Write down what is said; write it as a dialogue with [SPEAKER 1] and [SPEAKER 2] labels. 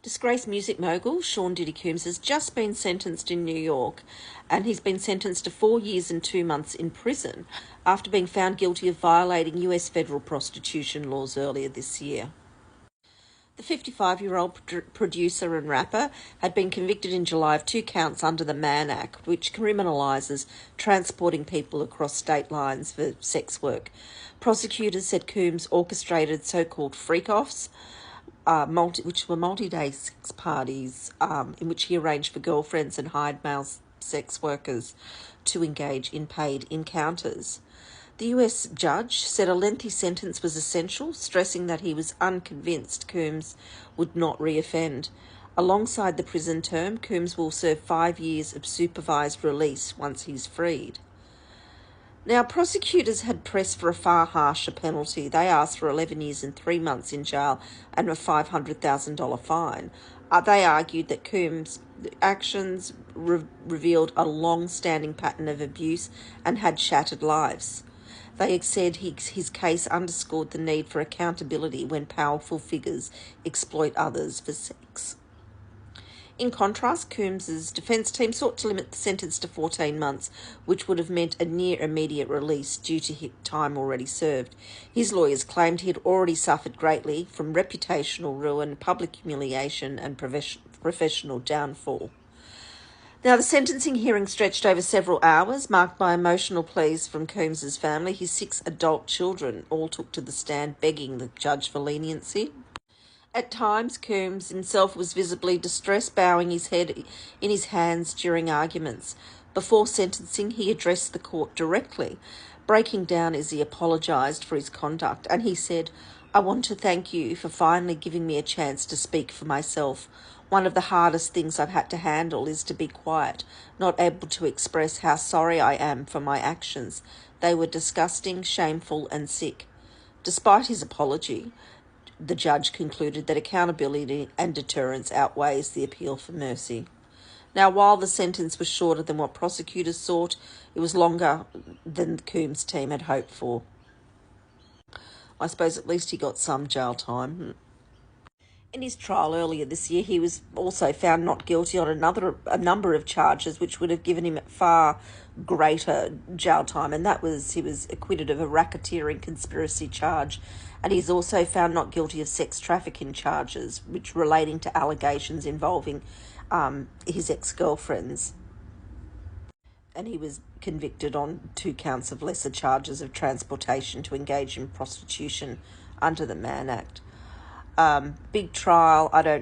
[SPEAKER 1] Disgraced music mogul Sean Diddy Coombs has just been sentenced in New York, and he's been sentenced to 4 years and 2 months in prison after being found guilty of violating US federal prostitution laws earlier this year. The 55-year-old producer and rapper had been convicted in July of 2 counts under the Mann Act, which criminalises transporting people across state lines for sex work. Prosecutors said Coombs orchestrated so-called freak-offs, which were multi-day sex parties in which he arranged for girlfriends and hired male sex workers to engage in paid encounters. The US judge said a lengthy sentence was essential, stressing that he was unconvinced Coombs would not reoffend. Alongside the prison term, Coombs will serve 5 years of supervised release once he's freed. Now, prosecutors had pressed for a far harsher penalty. They asked for 11 years and 3 months in jail and a $500,000 fine. They argued that Coombs' actions revealed a long-standing pattern of abuse and had shattered lives. They said his case underscored the need for accountability when powerful figures exploit others for sex. In contrast, Coombs' defence team sought to limit the sentence to 14 months, which would have meant a near immediate release due to time already served. His lawyers claimed he had already suffered greatly from reputational ruin, public humiliation and professional downfall. Now, the sentencing hearing stretched over several hours, marked by emotional pleas from Coombs' family. His 6 adult children all took to the stand, begging the judge for leniency. At times, Coombs himself was visibly distressed, bowing his head in his hands during arguments. Before sentencing, he addressed the court directly, breaking down as he apologised for his conduct, and he said, "I want to thank you for finally giving me a chance to speak for myself. One of the hardest things I've had to handle is to be quiet, not able to express how sorry I am for my actions. They were disgusting, shameful, and sick." Despite his apology, the judge concluded that accountability and deterrence outweighs the appeal for mercy. Now, while the sentence was shorter than what prosecutors sought, it was longer than the Coombs team had hoped for. I suppose at least he got some jail time. In his trial earlier this year, he was also found not guilty on a number of charges, which would have given him far greater jail time, and that was he was acquitted of a racketeering conspiracy charge, and he's also found not guilty of sex trafficking charges, which relating to allegations involving his ex-girlfriends. And he was convicted on 2 counts of lesser charges of transportation to engage in prostitution under the Mann Act. Big trial, I don't